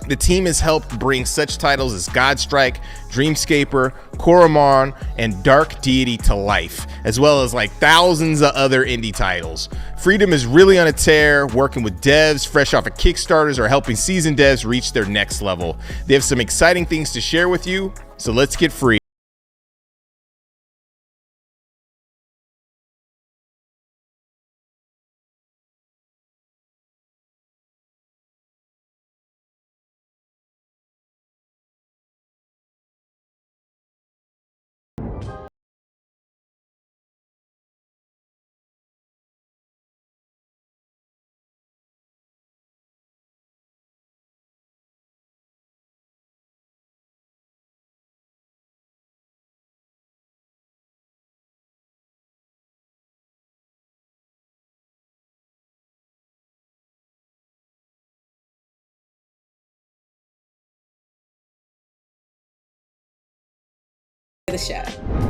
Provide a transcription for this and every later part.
The team has helped bring such titles as Godstrike, Dreamscaper, Koromon, and Dark Deity to life, as well as like thousands of other indie titles. Freedom is really on a tear, working with devs fresh off of Kickstarters or helping seasoned devs reach their next level. They have some exciting things to share with you, so let's get free. The show.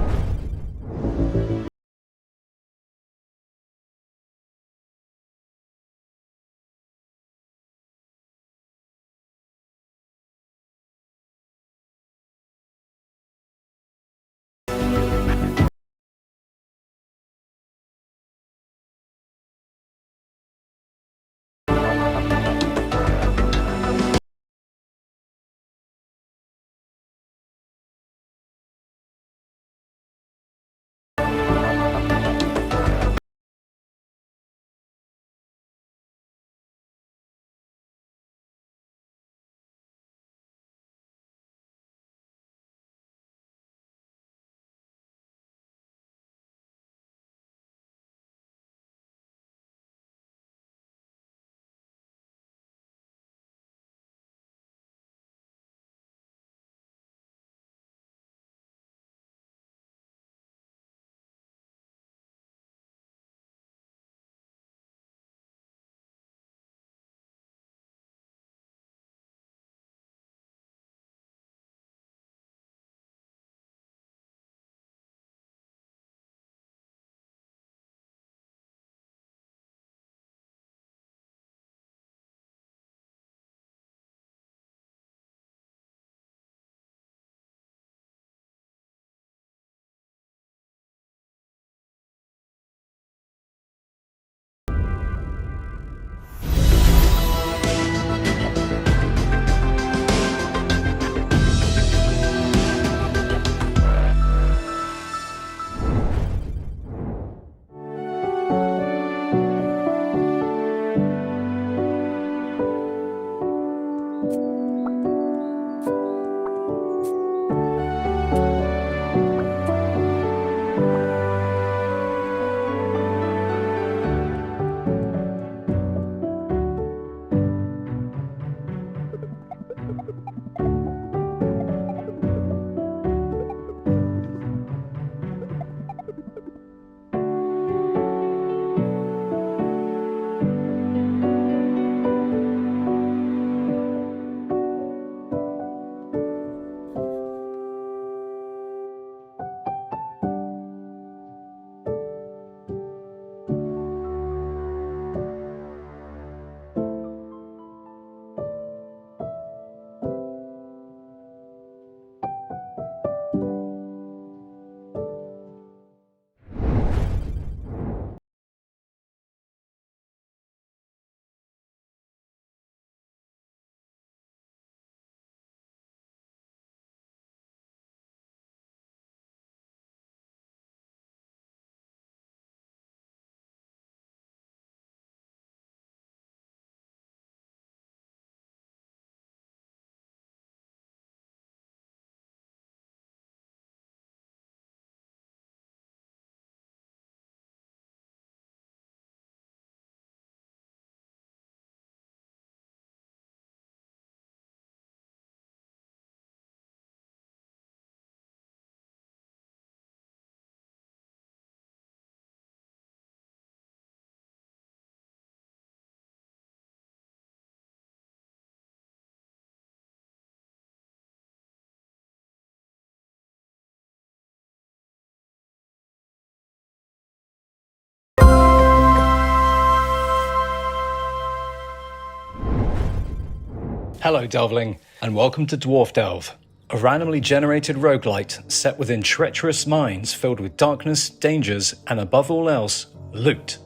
Hello Delvling, and welcome to Dwarf Delve, a randomly generated roguelite set within treacherous mines filled with darkness, dangers, and above all else, loot.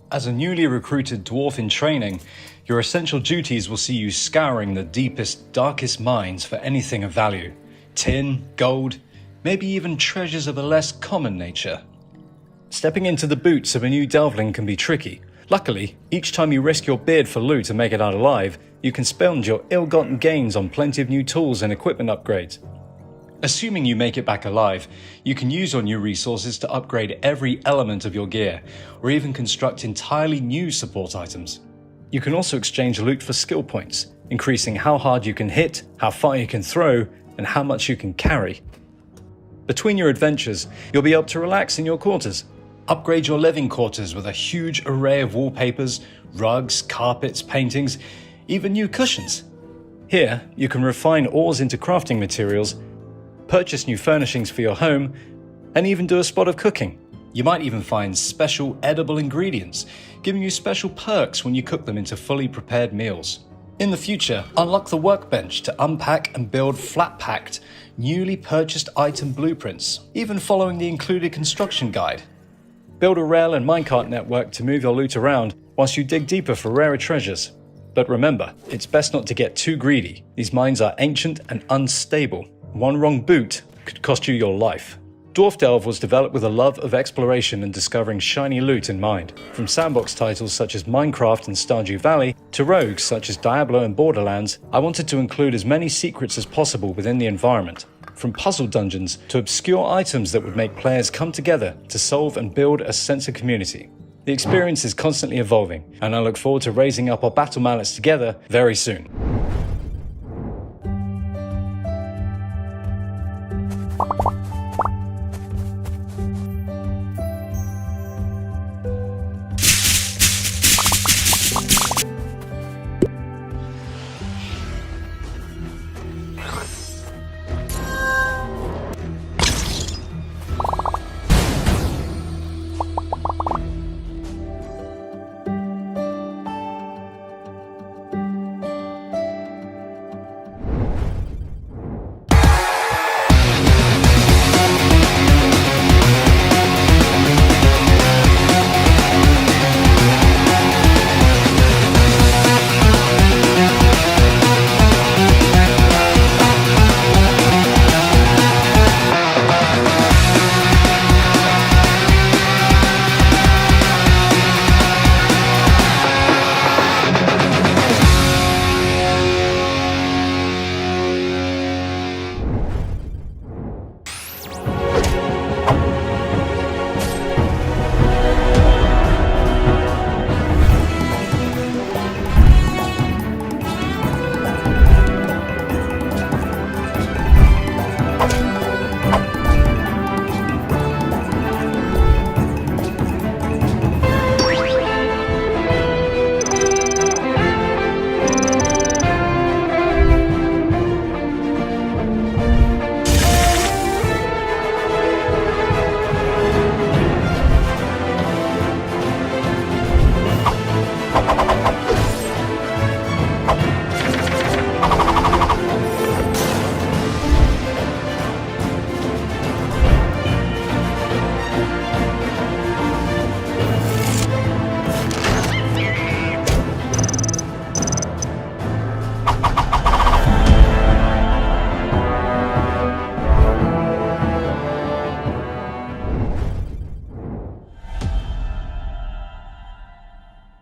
As a newly recruited dwarf in training, your essential duties will see you scouring the deepest, darkest mines for anything of value. Tin, gold, maybe even treasures of a less common nature. Stepping into the boots of a new Delvling can be tricky. Luckily, each time you risk your beard for loot and make it out alive, you can spend your ill-gotten gains on plenty of new tools and equipment upgrades. Assuming you make it back alive, you can use your new resources to upgrade every element of your gear, or even construct entirely new support items. You can also exchange loot for skill points, increasing how hard you can hit, how far you can throw, and how much you can carry. Between your adventures, you'll be able to relax in your quarters. Upgrade your living quarters with a huge array of wallpapers, rugs, carpets, paintings, even new cushions. Here, you can refine ores into crafting materials, purchase new furnishings for your home, and even do a spot of cooking. You might even find special edible ingredients, giving you special perks when you cook them into fully prepared meals. In the future, unlock the workbench to unpack and build flat-packed, newly purchased item blueprints, even following the included construction guide. Build a rail and minecart network to move your loot around whilst you dig deeper for rarer treasures. But remember, it's best not to get too greedy. These mines are ancient and unstable. One wrong boot could cost you your life. Dwarf Delve was developed with a love of exploration and discovering shiny loot in mind. From sandbox titles such as Minecraft and Stardew Valley, to rogues such as Diablo and Borderlands, I wanted to include as many secrets as possible within the environment. From puzzle dungeons to obscure items that would make players come together to solve and build a sense of community. The experience is constantly evolving, and I look forward to raising up our battle mallets together very soon.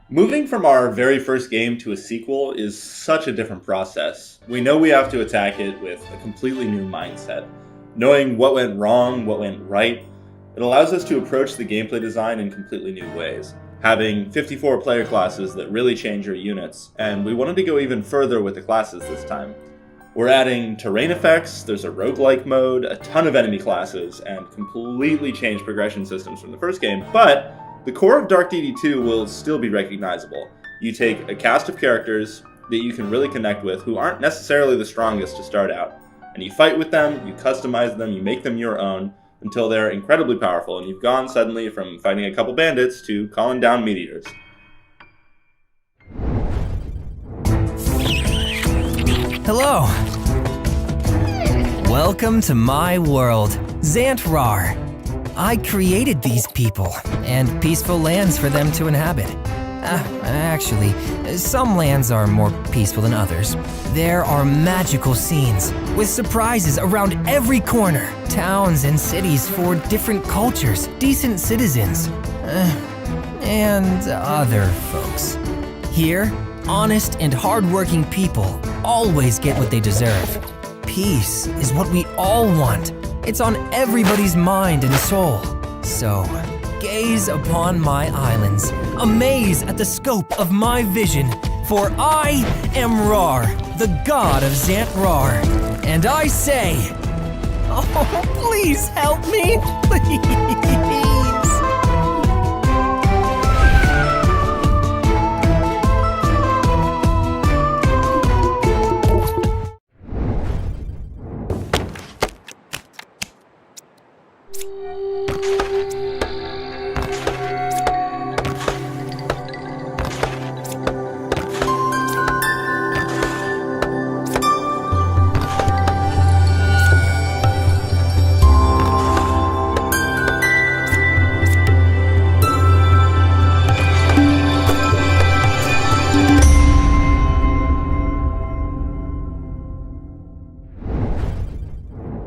Moving from our very first game to a sequel is such a different process. We know we have to attack it with a completely new mindset. Knowing what went wrong, what went right, it allows us to approach the gameplay design in completely new ways. Having 54 player classes that really change your units, and we wanted to go even further with the classes this time. We're adding terrain effects, there's a roguelike mode, a ton of enemy classes, and completely changed progression systems from the first game, but the core of Dark Deity 2 will still be recognizable. You take a cast of characters that you can really connect with who aren't necessarily the strongest to start out, and you fight with them, you customize them, you make them your own, until they're incredibly powerful, and you've gone suddenly from fighting a couple bandits to calling down meteors. Hello. Welcome to my world, Xantrar. I created these people and peaceful lands for them to inhabit. Actually, some lands are more peaceful than others. There are magical scenes with surprises around every corner. Towns and cities for different cultures, decent citizens, and other folks. Here, honest and hardworking people always get what they deserve. Peace is what we all want. It's on everybody's mind and soul. So, gaze upon my islands, amaze at the scope of my vision, for I am Rar, the god of Xantrar. And I say, oh, please help me, please.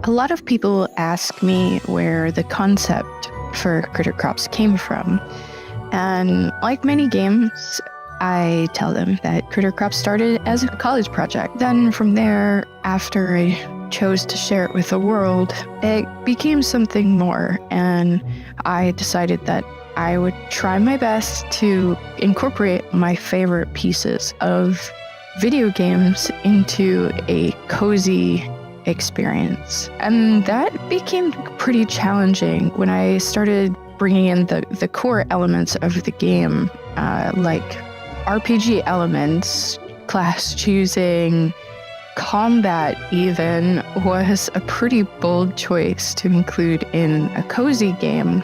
A lot of people ask me where the concept for Critter Crops came from. And like many games, I tell them that Critter Crops started as a college project. Then from there, after I chose to share it with the world, it became something more. And I decided that I would try my best to incorporate my favorite pieces of video games into a cozy experience. And that became pretty challenging when I started bringing in the core elements of the game, like RPG elements, class choosing, combat even, was a pretty bold choice to include in a cozy game.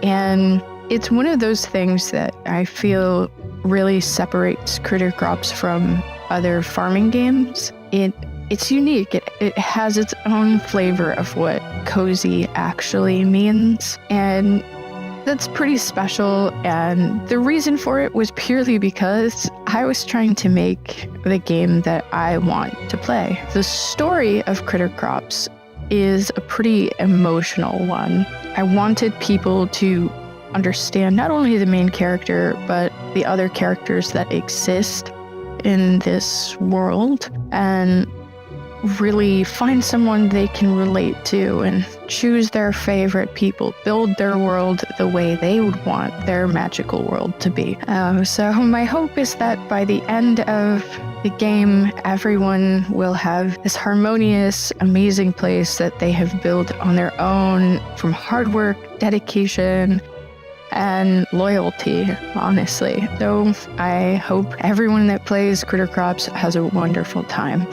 And it's one of those things that I feel really separates Critter Crops from other farming games. It's unique. It has its own flavor of what cozy actually means. And that's pretty special. And the reason for it was purely because I was trying to make the game that I want to play. The story of Critter Crops is a pretty emotional one. I wanted people to understand not only the main character, but the other characters that exist in this world, and really find someone they can relate to and choose their favorite people, build their world the way they would want their magical world to be. So my hope is that by the end of the game, everyone will have this harmonious, amazing place that they have built on their own from hard work, dedication, and loyalty, honestly. So I hope everyone that plays Critter Crops has a wonderful time.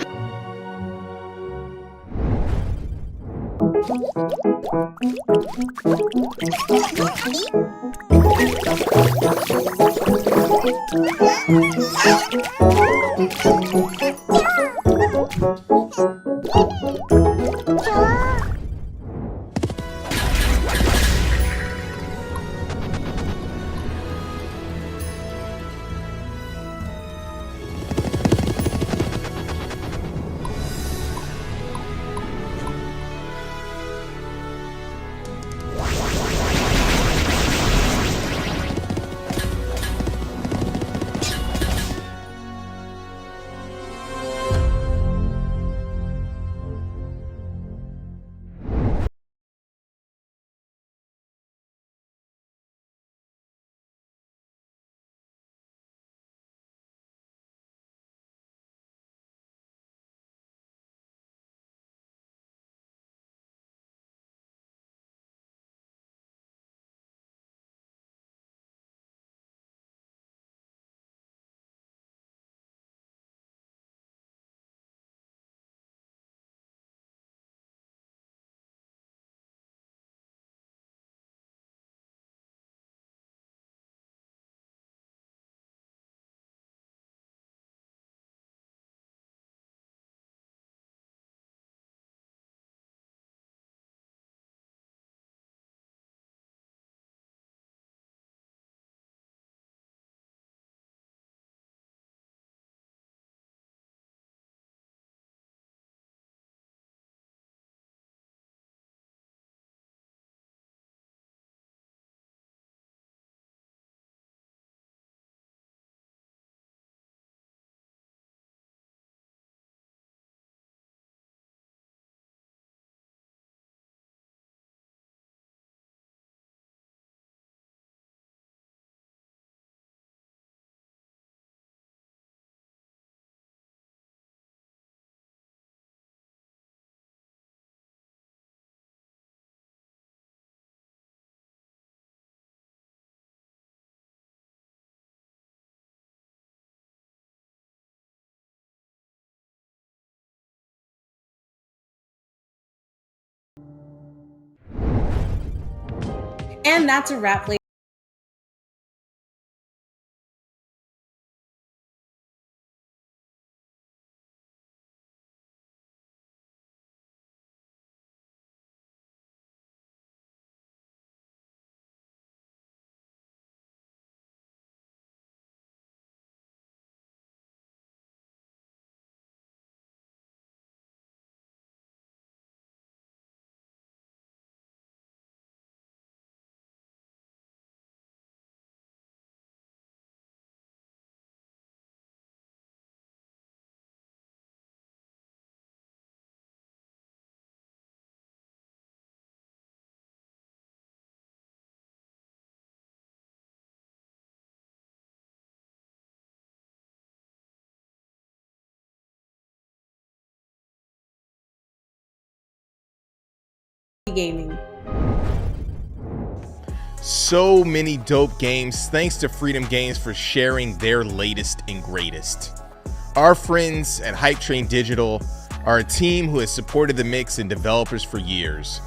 And that's a wrap, ladies. Gaming. So many dope games. Thanks to Freedom Games for sharing their latest and greatest. Our friends at Hype Train Digital are a team who has supported the mix and developers for years.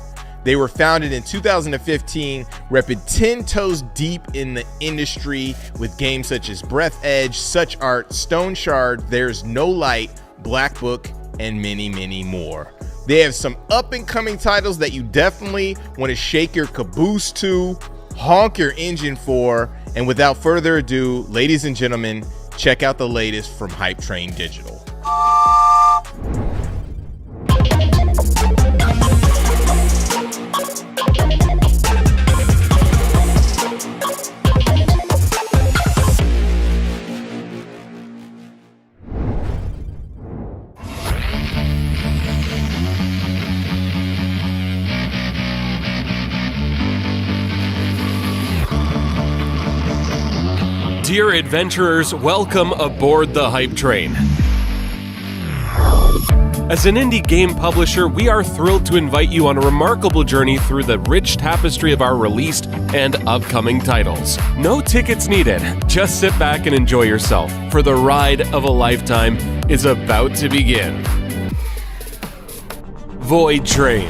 They were founded in 2015, repping 10 toes deep in the industry with games such as Breath Edge, Such Art, Stone Shard, There's No Light, Black Book, and many, many more. They have some up-and-coming titles that you definitely want to shake your caboose to, honk your engine for, and without further ado, ladies and gentlemen, check out the latest from Hype Train Digital. Dear adventurers, welcome aboard the Hype Train. As an indie game publisher, we are thrilled to invite you on a remarkable journey through the rich tapestry of our released and upcoming titles. No tickets needed. Just sit back and enjoy yourself, for the ride of a lifetime is about to begin. Void Train.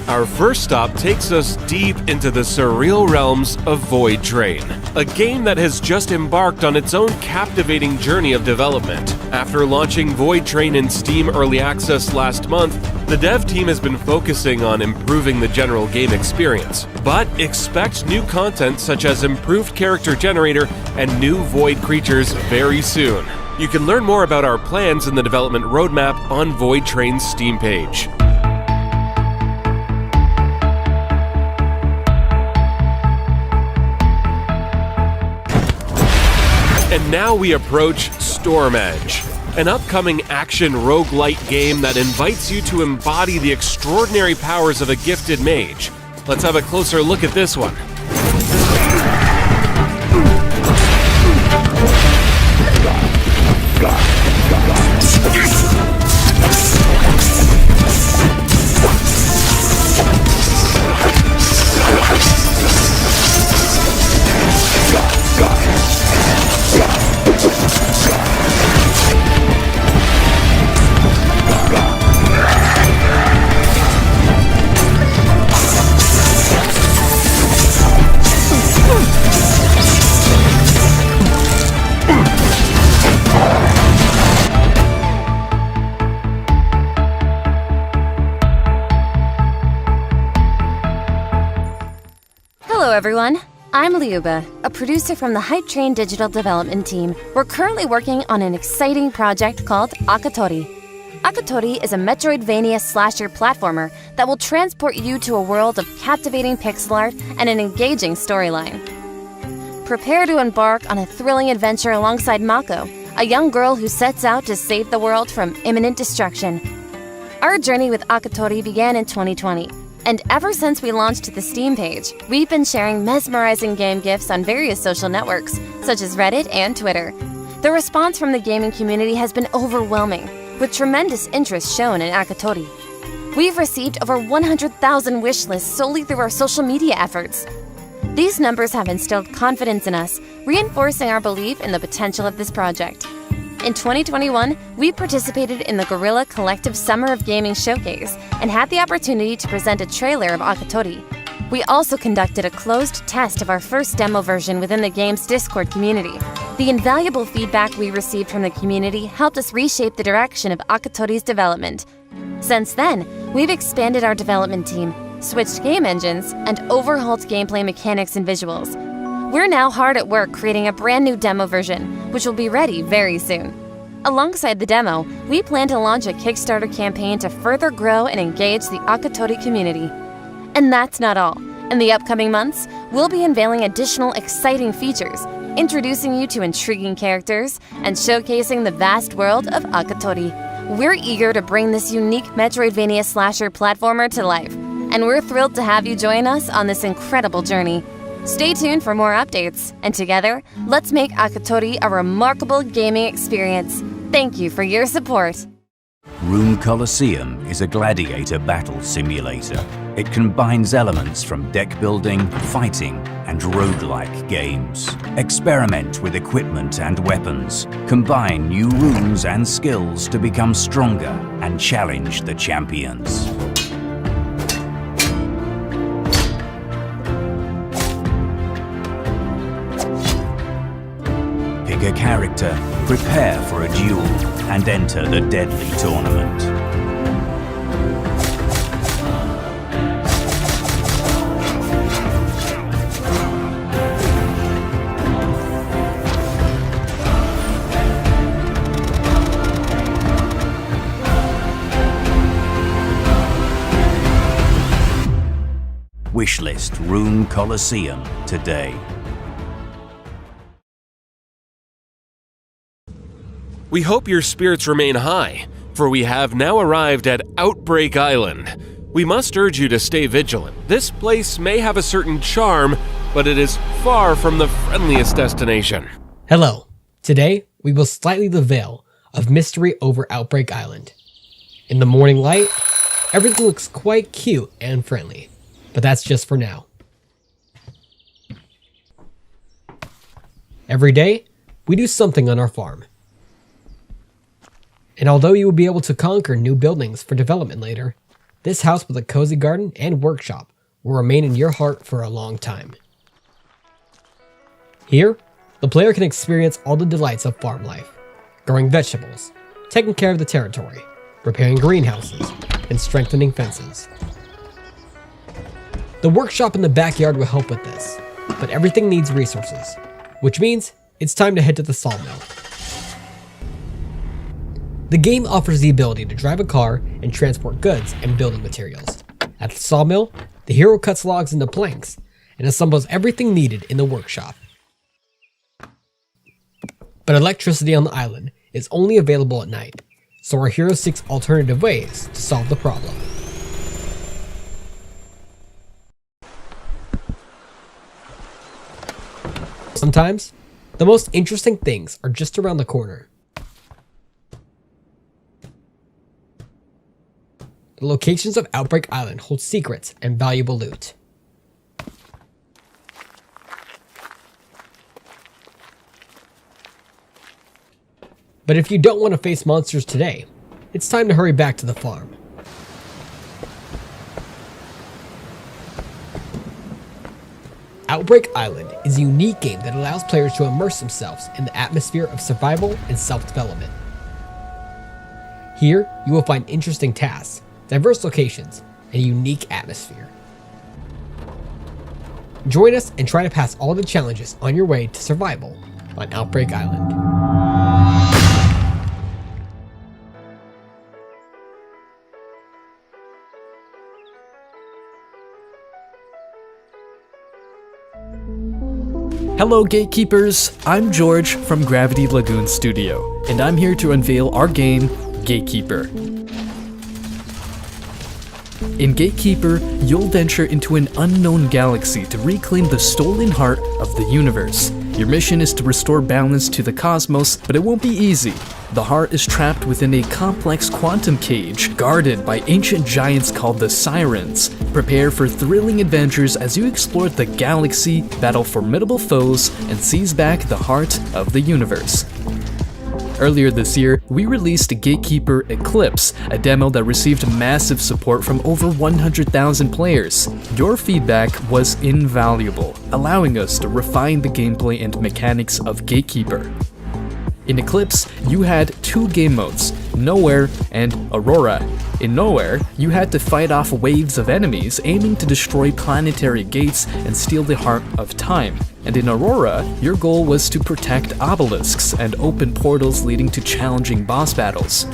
Our first stop takes us deep into the surreal realms of Void Train, a game that has just embarked on its own captivating journey of development. After launching Void Train in Steam Early Access last month, the dev team has been focusing on improving the general game experience, but expect new content such as improved character generator and new Void creatures very soon. You can learn more about our plans in the development roadmap on Void Train's Steam page. And now we approach Storm Edge, an upcoming action roguelite game that invites you to embody the extraordinary powers of a gifted mage. Let's have a closer look at this one. Hello everyone, I'm Liuba, a producer from the Hype Train Digital Development Team. We're currently working on an exciting project called Akatori. Akatori is a Metroidvania slasher platformer that will transport you to a world of captivating pixel art and an engaging storyline. Prepare to embark on a thrilling adventure alongside Mako, a young girl who sets out to save the world from imminent destruction. Our journey with Akatori began in 2020. And ever since we launched the Steam page, we've been sharing mesmerizing game GIFs on various social networks, such as Reddit and Twitter. The response from the gaming community has been overwhelming, with tremendous interest shown in Akatori. We've received over 100,000 wish lists solely through our social media efforts. These numbers have instilled confidence in us, reinforcing our belief in the potential of this project. In 2021, we participated in the Guerrilla Collective Summer of Gaming Showcase and had the opportunity to present a trailer of Akatori. We also conducted a closed test of our first demo version within the game's Discord community. The invaluable feedback we received from the community helped us reshape the direction of Akatori's development. Since then, we've expanded our development team, switched game engines, and overhauled gameplay mechanics and visuals. We're now hard at work creating a brand new demo version, which will be ready very soon. Alongside the demo, we plan to launch a Kickstarter campaign to further grow and engage the Akatori community. And that's not all. In the upcoming months, we'll be unveiling additional exciting features, introducing you to intriguing characters, and showcasing the vast world of Akatori. We're eager to bring this unique Metroidvania slasher platformer to life, and we're thrilled to have you join us on this incredible journey. Stay tuned for more updates, and together, let's make Akatori a remarkable gaming experience. Thank you for your support. Rune Colosseum is a gladiator battle simulator. It combines elements from deck building, fighting, and roguelike games. Experiment with equipment and weapons. Combine new runes and skills to become stronger and challenge the champions. Pick a character, prepare for a duel, and enter the deadly tournament. Wishlist Rune Colosseum today. We hope your spirits remain high, for we have now arrived at Outbreak Island. We must urge you to stay vigilant. This place may have a certain charm, but it is far from the friendliest destination. Hello. Today, we will slightly the veil of mystery over Outbreak Island. In the morning light, everything looks quite cute and friendly, but that's just for now. Every day, we do something on our farm. And although you will be able to conquer new buildings for development later, this house with a cozy garden and workshop will remain in your heart for a long time. Here, the player can experience all the delights of farm life, growing vegetables, taking care of the territory, repairing greenhouses, and strengthening fences. The workshop in the backyard will help with this, but everything needs resources, which means it's time to head to the sawmill. The game offers the ability to drive a car and transport goods and building materials. At the sawmill, the hero cuts logs into planks and assembles everything needed in the workshop. But electricity on the island is only available at night, so our hero seeks alternative ways to solve the problem. Sometimes, the most interesting things are just around the corner. The locations of Outbreak Island hold secrets and valuable loot. But if you don't want to face monsters today, it's time to hurry back to the farm. Outbreak Island is a unique game that allows players to immerse themselves in the atmosphere of survival and self-development. Here, you will find interesting tasks, diverse locations, and a unique atmosphere. Join us and try to pass all the challenges on your way to survival on Outbreak Island. Hello Gatekeepers, I'm George from Gravity Lagoon Studio, and I'm here to unveil our game, Gatekeeper. In Gatekeeper, you'll venture into an unknown galaxy to reclaim the stolen heart of the universe. Your mission is to restore balance to the cosmos, but it won't be easy. The heart is trapped within a complex quantum cage, guarded by ancient giants called the Sirens. Prepare for thrilling adventures as you explore the galaxy, battle formidable foes, and seize back the heart of the universe. Earlier this year, we released Gatekeeper Eclipse, a demo that received massive support from over 100,000 players. Your feedback was invaluable, allowing us to refine the gameplay and mechanics of Gatekeeper. In Eclipse, you had two game modes, Nowhere and Aurora. In Nowhere, you had to fight off waves of enemies aiming to destroy planetary gates and steal the Heart of Time. And in Aurora, your goal was to protect obelisks and open portals leading to challenging boss battles.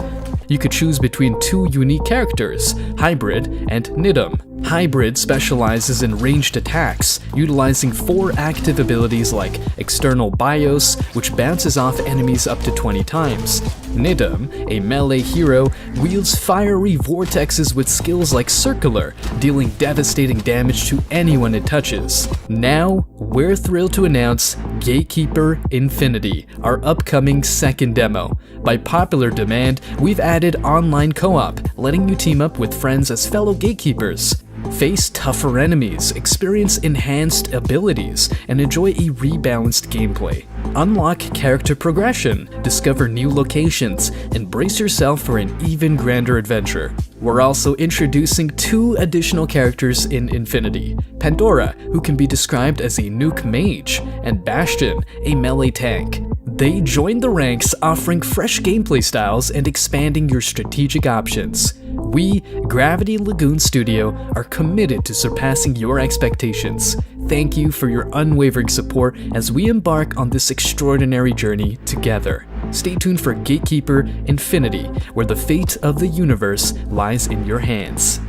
You could choose between two unique characters, Hybrid and Nidum. Hybrid specializes in ranged attacks, utilizing 4 active abilities like External Bios, which bounces off enemies up to 20 times. Nidum, a melee hero, wields fiery vortexes with skills like Circular, dealing devastating damage to anyone it touches. Now, we're thrilled to announce Gatekeeper Infinity, our upcoming second demo. By popular demand, we've added online co-op, letting you team up with friends as fellow gatekeepers. Face tougher enemies, experience enhanced abilities, and enjoy a rebalanced gameplay. Unlock character progression, discover new locations, and brace yourself for an even grander adventure. We're also introducing 2 additional characters in Infinity: Pandora, who can be described as a nuke mage, and Bastion, a melee tank. They join the ranks, offering fresh gameplay styles and expanding your strategic options. We, Gravity Lagoon Studio, are committed to surpassing your expectations. Thank you for your unwavering support as we embark on this extraordinary journey together. Stay tuned for Gatekeeper Infinity, where the fate of the universe lies in your hands.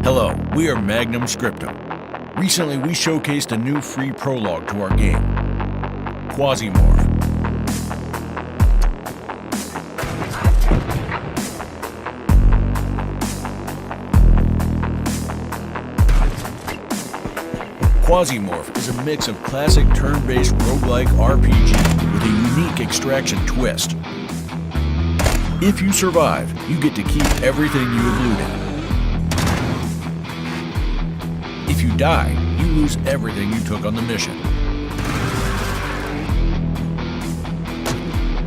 Hello, we are Magnum Scriptum. Recently, we showcased a new free prologue to our game, Quasimorph. Quasimorph is a mix of classic turn-based roguelike RPG with a unique extraction twist. If you survive, you get to keep everything you have looted. If you die, you lose everything you took on the mission.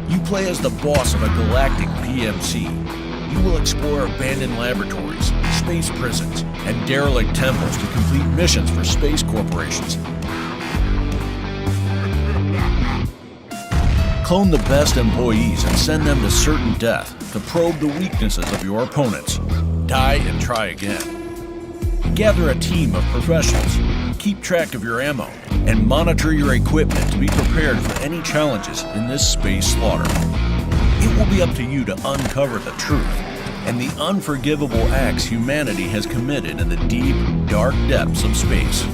You play as the boss of a galactic PMC. You will explore abandoned laboratories, space prisons, and derelict temples to complete missions for space corporations. Clone the best employees and send them to certain death to probe the weaknesses of your opponents. Die and try again. Gather a team of professionals, keep track of your ammo, and monitor your equipment to be prepared for any challenges in this space slaughter. It will be up to you to uncover the truth and the unforgivable acts humanity has committed in the deep, dark depths of space.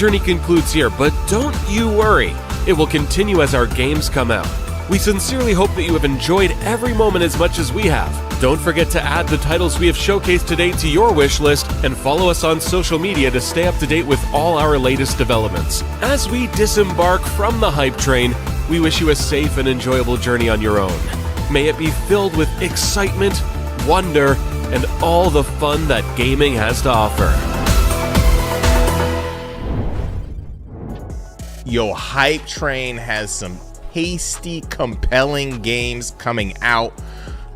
journey concludes here, but don't you worry. It will continue as our games come out. We sincerely hope that you have enjoyed every moment as much as we have. Don't forget to add the titles we have showcased today to your wish list and follow us on social media to stay up to date with all our latest developments. As we disembark from the hype train, we wish you a safe and enjoyable journey on your own. May it be filled with excitement, wonder, and all the fun that gaming has to offer. Yo, Hype Train has some tasty, compelling games coming out.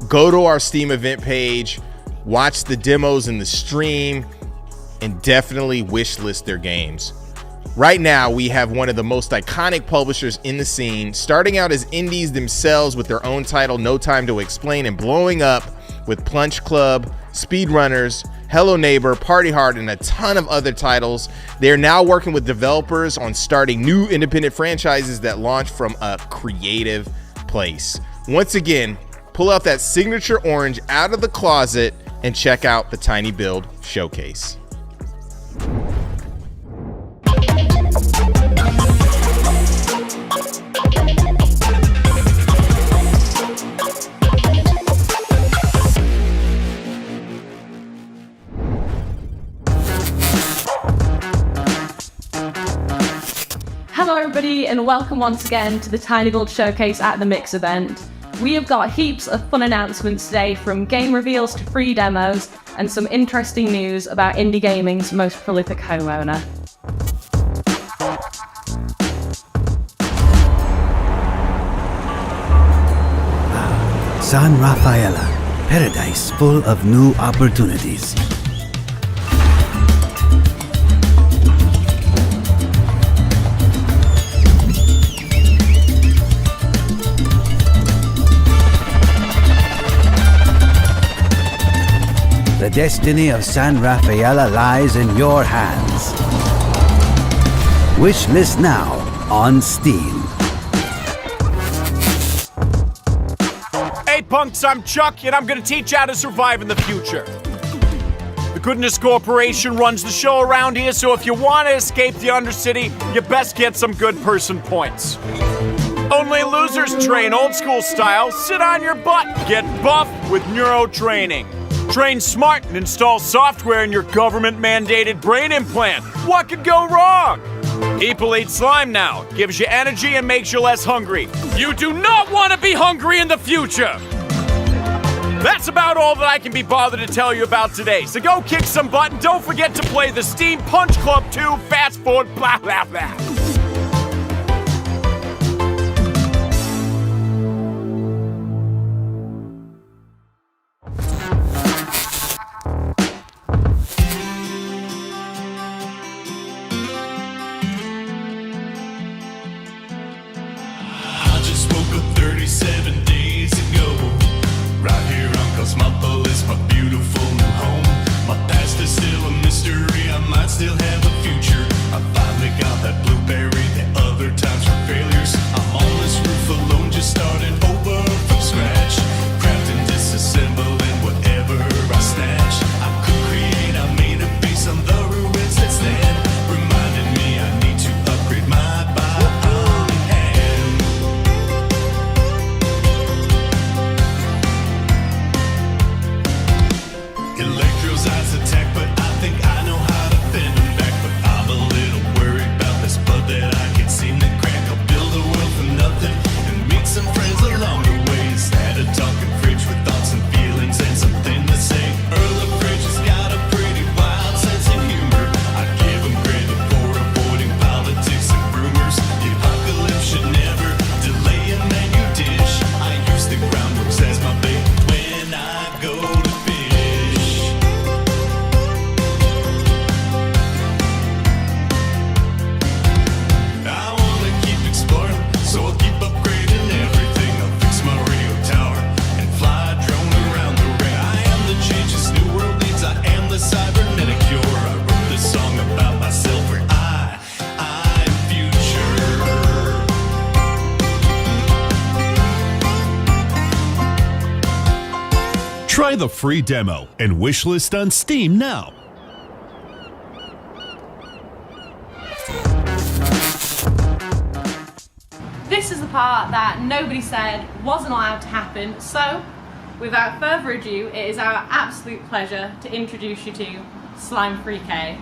Go to our Steam event page, watch the demos in the stream, and definitely wishlist their games. Right now, we have one of the most iconic publishers in the scene, starting out as indies themselves with their own title, No Time to Explain, and blowing up with Plunge Club, Speedrunners, Hello Neighbor, Party Hard, and a ton of other titles. They're now working with developers on starting new independent franchises that launch from a creative place. Once again, pull out that signature orange out of the closet and check out the Tiny Build Showcase. Hello everybody and welcome once again to the Tiny Build Showcase at the Mix event. We have got heaps of fun announcements today, from game reveals to free demos and some interesting news about indie gaming's most prolific homeowner. San Rafaela, paradise full of new opportunities. The destiny of San Rafaela lies in your hands. Wishlist now on Steam. Hey punks, I'm Chuck, and I'm gonna teach you how to survive in the future. The Goodness Corporation runs the show around here, so if you want to escape the Undercity, you best get some good person points. Only losers train old school style, sit on your butt, get buff with neuro training. Train smart and install software in your government-mandated brain implant. What could go wrong? People eat slime now. Gives you energy and makes you less hungry. You do not want to be hungry in the future! That's about all that I can be bothered to tell you about today. So go kick some butt and don't forget to play the Steam Punch Club 2 Fast Forward blah blah blah. Try the free demo and wishlist on Steam now. this is the part that nobody said wasn't allowed to happen. So, without further ado, it is our absolute pleasure to introduce you to Slime 3K.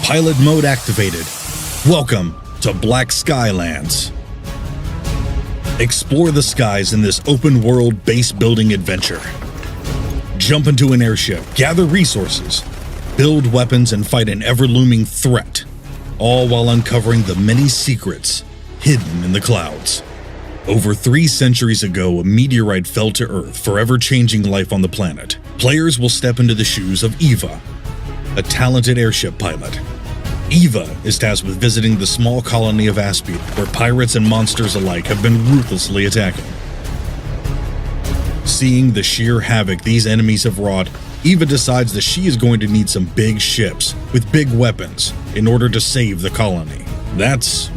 Pilot mode activated. Welcome to Black Skylands. Explore the skies in this open-world base-building adventure. Jump into an airship, gather resources, build weapons, and fight an ever-looming threat, all while uncovering the many secrets hidden in the clouds. Over 3 centuries ago, a meteorite fell to Earth, forever changing life on the planet. Players will step into the shoes of Eva, a talented airship pilot. Eva is tasked with visiting the small colony of Aspie, where pirates and monsters alike have been ruthlessly attacking. Seeing the sheer havoc these enemies have wrought, Eva decides that she is going to need some big ships with big weapons in order to save the colony. That's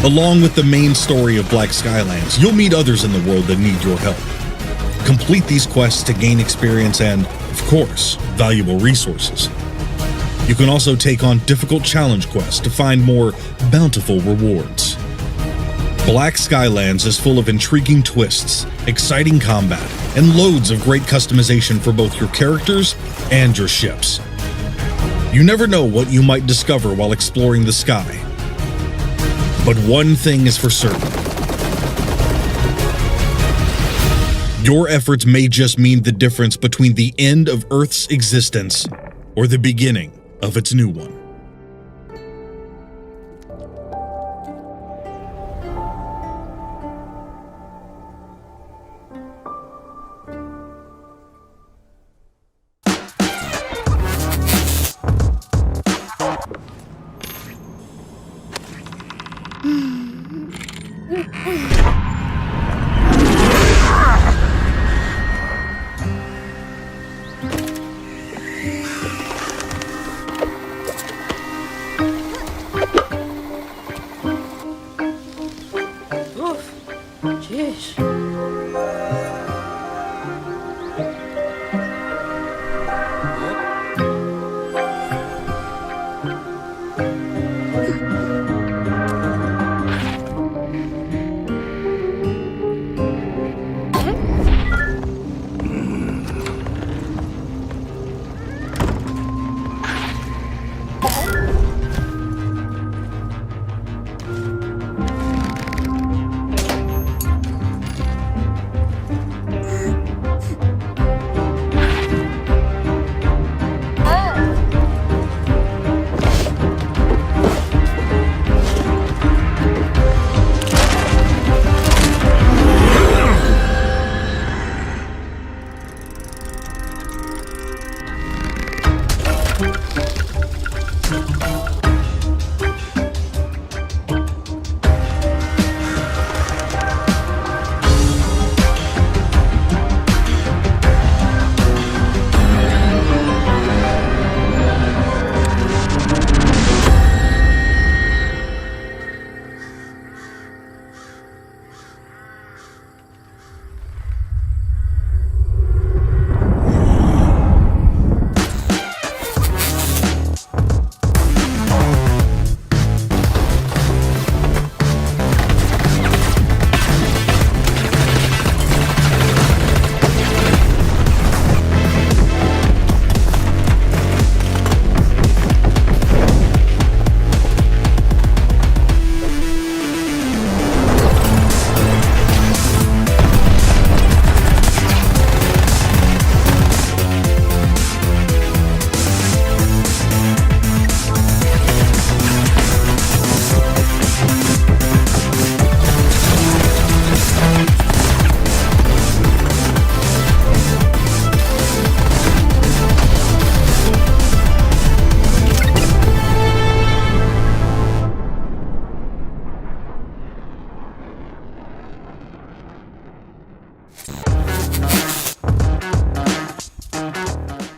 along with the main story of Black Skylands, you'll meet others in the world that need your help. Complete these quests to gain experience and, of course, valuable resources. You can also take on difficult challenge quests to find more bountiful rewards. Black Skylands is full of intriguing twists, exciting combat, and loads of great customization for both your characters and your ships. You never know what you might discover while exploring the sky. But one thing is for certain. Your efforts may just mean the difference between the end of Earth's existence or the beginning of its new one.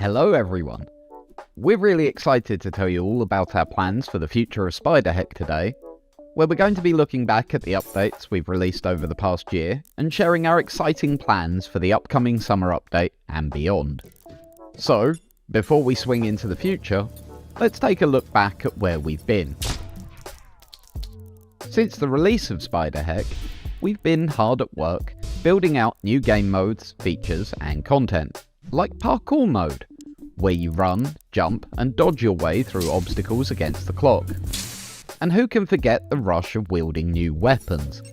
Hello everyone! We're really excited to tell you all about our plans for the future of Spiderheck today, where we're going to be looking back at the updates we've released over the past year and sharing our exciting plans for the upcoming summer update and beyond. So, before we swing into the future, let's take a look back at where we've been. Since the release of Spiderheck, we've been hard at work building out new game modes, features and content, like parkour mode, where you run, jump and dodge your way through obstacles against the clock. And who can forget the rush of wielding new weapons?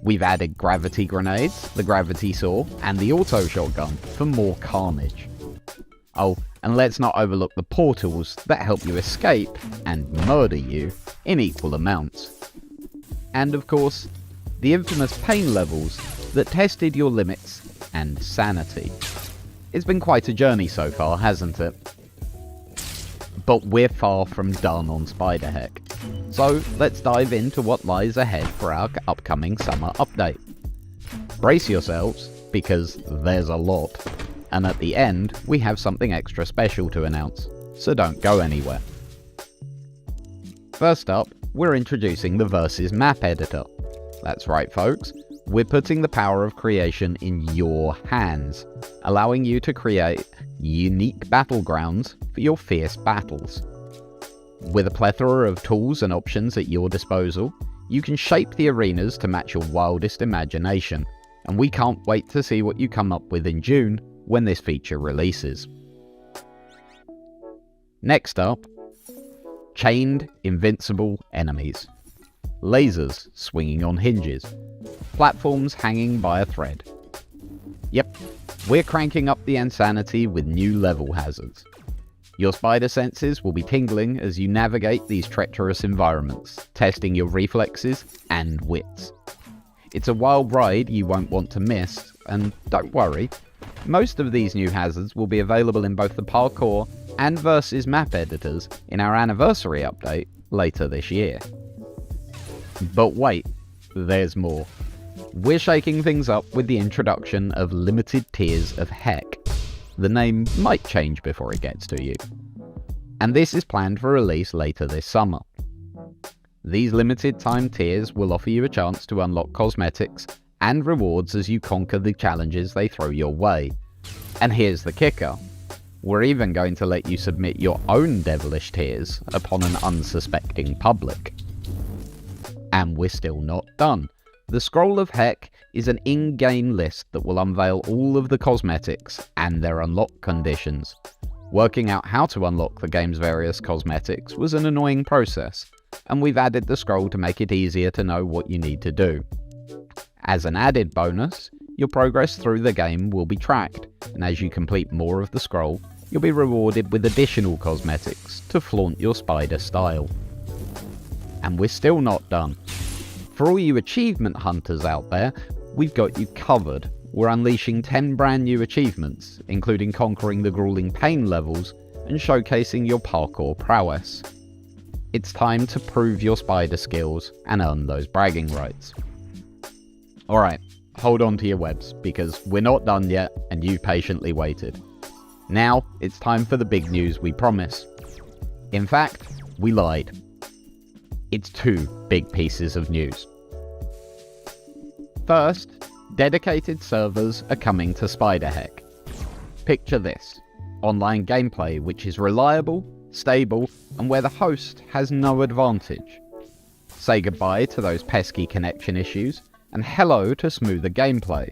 We've added gravity grenades, the gravity saw and the auto shotgun for more carnage. Oh, and let's not overlook the portals that help you escape and murder you in equal amounts. And of course, the infamous pain levels that tested your limits and sanity. It's been quite a journey so far, hasn't it? But we're far from done on Spiderheck. So let's dive into what lies ahead for our upcoming summer update. Brace yourselves, because there's a lot. And at the end, we have something extra special to announce, so don't go anywhere. First up, we're introducing the Versus map editor. That's right folks, we're putting the power of creation in your hands, allowing you to create unique battlegrounds for your fierce battles. With a plethora of tools and options at your disposal, you can shape the arenas to match your wildest imagination, and we can't wait to see what you come up with in June when this feature releases. Next up, chained invincible enemies. Lasers swinging on hinges. Platforms hanging by a thread. Yep, we're cranking up the insanity with new level hazards. Your spider senses will be tingling as you navigate these treacherous environments, testing your reflexes and wits. It's a wild ride you won't want to miss, and don't worry, most of these new hazards will be available in both the parkour and Versus map editors in our anniversary update later this year. But wait, there's more. We're shaking things up with the introduction of limited tiers of Heck. The name might change before it gets to you. And this is planned for release later this summer. These limited time tiers will offer you a chance to unlock cosmetics and rewards as you conquer the challenges they throw your way. And here's the kicker. We're even going to let you submit your own devilish tiers upon an unsuspecting public. And we're still not done. The Scroll of Heck is an in-game list that will unveil all of the cosmetics and their unlock conditions. Working out how to unlock the game's various cosmetics was an annoying process, and we've added the scroll to make it easier to know what you need to do. As an added bonus, your progress through the game will be tracked, and as you complete more of the scroll, you'll be rewarded with additional cosmetics to flaunt your spider style. And we're still not done. For all you achievement hunters out there, we've got you covered. We're unleashing 10 brand new achievements, including conquering the grueling pain levels and showcasing your parkour prowess. It's time to prove your spider skills and earn those bragging rights. Alright, hold on to your webs, because we're not done yet and you've patiently waited. Now, it's time for the big news we promised. In fact, we lied. It's two big pieces of news. First, dedicated servers are coming to Spiderheck. Picture this, online gameplay which is reliable, stable, and where the host has no advantage. Say goodbye to those pesky connection issues, and hello to smoother gameplay.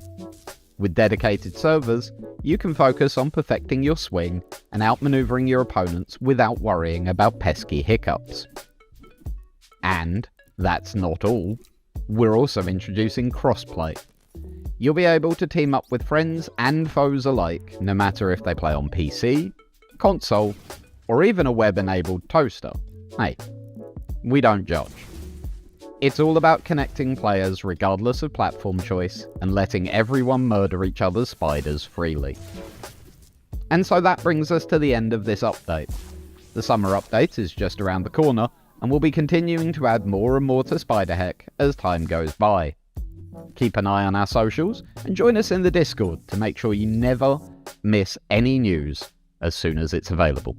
With dedicated servers, you can focus on perfecting your swing and outmaneuvering your opponents without worrying about pesky hiccups. And that's not all. We're also introducing crossplay. You'll be able to team up with friends and foes alike, no matter if they play on PC, console, or even a web-enabled toaster. Hey, we don't judge. It's all about connecting players regardless of platform choice and letting everyone murder each other's spiders freely. And so that brings us to the end of this update. The summer update is just around the corner, and we'll be continuing to add more and more to Spiderheck as time goes by. Keep an eye on our socials and join us in the Discord to make sure you never miss any news as soon as it's available.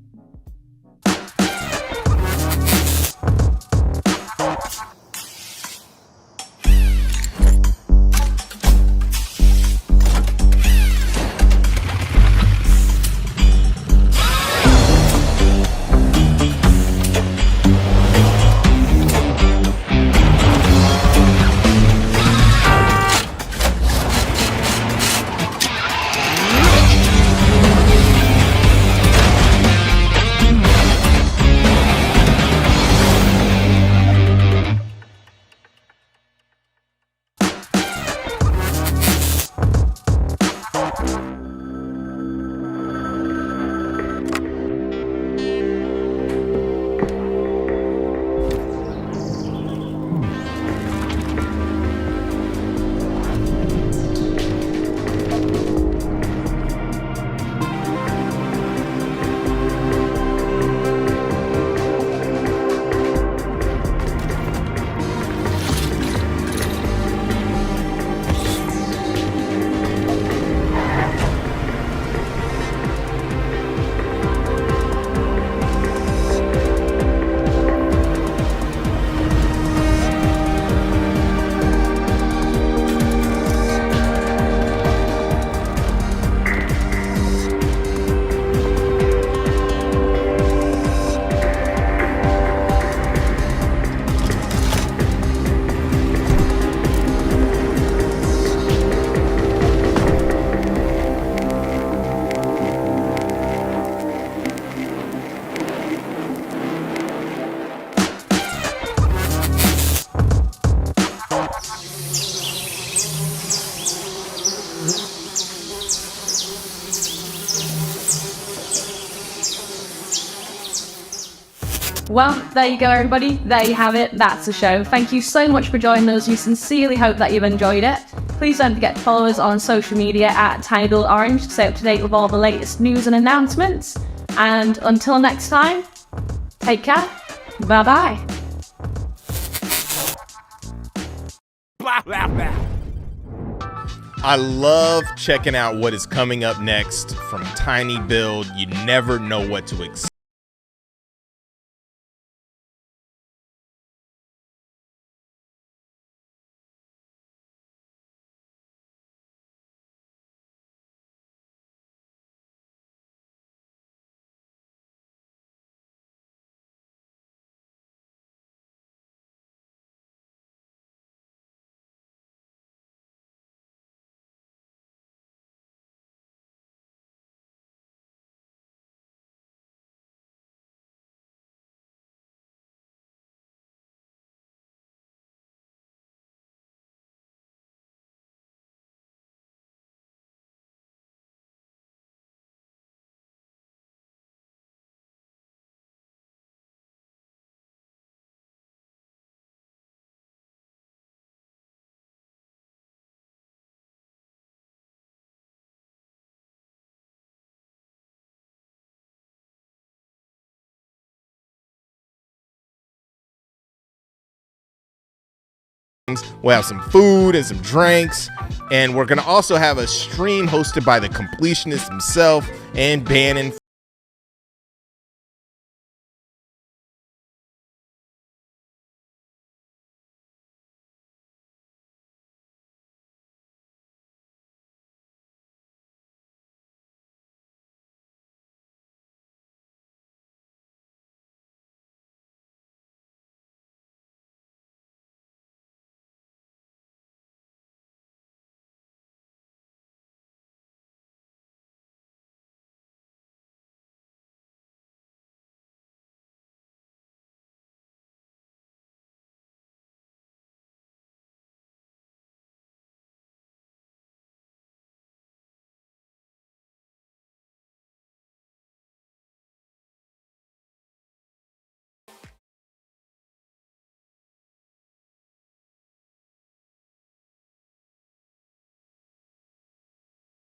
Well, there you go, everybody. There you have it. That's the show. Thank you so much for joining us. We sincerely hope that you've enjoyed it. Please don't forget to follow us on social media at TinyBuildOrange to stay up to date with all the latest news and announcements. And until next time, take care. Bye-bye. I love checking out what is coming up next from Tiny Build. You never know what to expect. We'll have some food and some drinks, and we're going to also have a stream hosted by the completionist himself and Bannon